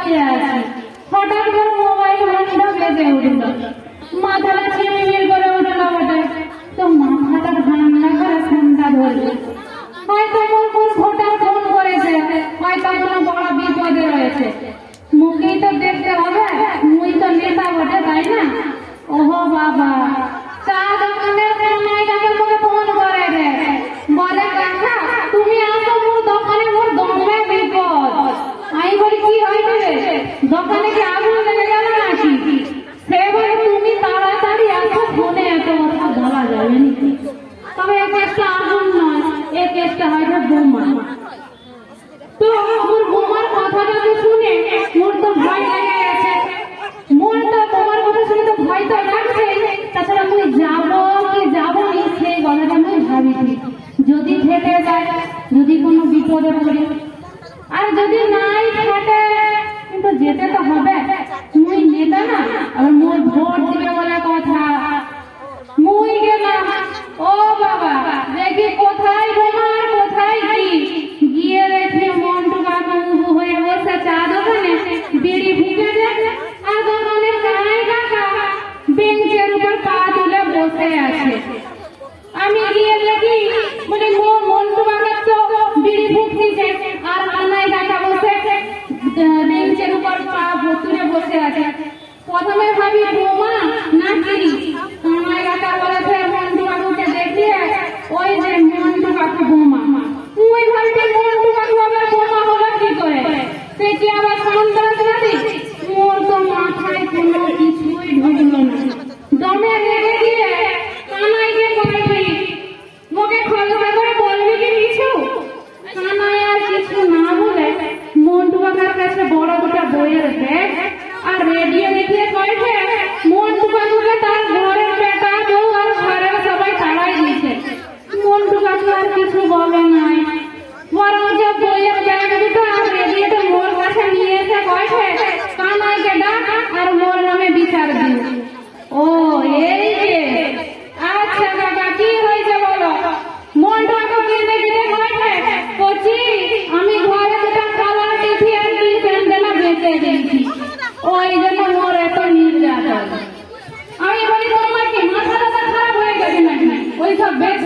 বসে আছি, হঠাৎ করে মোবাইল ঘন্টা বেজে উঠল, মাথাটা ছিমির করে উঠল বটে। তো মাথাটা ঠান্ডা করে ঠান্ডা ধরবে, হয়তো কোন ভোটার ফোন করেছে, হয়তো কোনো বড় বিপদে রয়েছে। মুখেই তো দেখতে হবে, মুই তো নেতা বটে, তাই না? ওহো বাবা, চা দোকানের কামাইটাকে মুখে ফোন করে রে, বলে কাকা তুমি আসো মোর দোকানে, মোর দমে বিপদ। আমি বলি কি হয়েছে রে, দোকানে কি আগুন লেগে গেল নাকি? সে বলে তুমি তাড়াতাড়ি আসো, ফোনে এত কথা বলা যাবে নাকি? তবে এই কেসটা আগুন নয়, এই কেসটা হয়তো বোমা। তো মোর বোমার কথাটা শুনে মোর তো ভয় লেগে গেছে, মোর তো বোমার কথা শুনে তো ভয় তো লাগছে। তাছাড়া তুই যাবো কি যাবো নি সেই কথাটা আমি ভাবিছি, যদি ফেটে যায়, যদি কোনো বিপদে পড়ি, আর যদি নাই ফেটে, কিন্তু যেতে তো হবে, মুই নেতা না, আর মোর ভোট দিবে বলে কথা। মুই গেলাম, ও বাবা দেখি কোথায় বোমা আর কোথায় কি, গিয়ে দেখি মন্টু কাকা উবু হয়ে বসে চা দোকানে বিড়ি ফুঁকে দেয়, আর দোকানের কানাই কাকা বেঞ্চের উপর পা তুলে বসে আছে। আমি গিয়ে দেখি মানে মন্টু কাকা তো বিড়ি ফুঁকছে, আর কানাই কাকা বসে বেঞ্চের উপর পা তুলে বসে আছে। প্রথমে ভাবি বোমা নাকি, কানাই কাকা বলেছে মন্টু কাকুকে দেখিয়ে ওই যে মন্টু কাকু বোমা। ওই ভাবছি মন্টু কাকু আবার বোমা হলো কি করে, সে কি আবার সন্ত্রাস নাকি? মোর তো মাথায় কোনো কিছুই ঢুকলো না। দমে রেগে গিয়ে কানাইকে বলবি, মুখে খলসা করে বলবি কি কিছু? কানাই আর কিছু না বলে মন্টু কাকার কাছে বড় দুটা বইয়ের ব্যাগ আর রেডিও দেখিয়ে কয়েছে মন্টু কাকুকে তার ঘরের বেটা বউ আর ঘরের সবাই তাড়াই দিয়েছে। মন্টু কাকু আর কিছু বলে নাই, বরং যে বইয়ের ব্যাগ দুটো আর রেডিওটা মোর কাছে নিয়ে এসে কয়েছে কানাইকে ডাক আর মোর নামে বিচার দিন। ও এই যে, আচ্ছা কাকা কি হয়েছে বলো? মন্টু কাকু কিনতে কিনতে কয়েছে কচি আমি ঘরে দুটো কালার টিভি আর দুই প্যান্ডেলা বেঁচে দিয়েছি, ওই জন্য মোর এত নির্যাতন। আমি বলি তোমার কি মাথাটা খারাপ হয়ে গেছে নাকি? ওই সব বেচ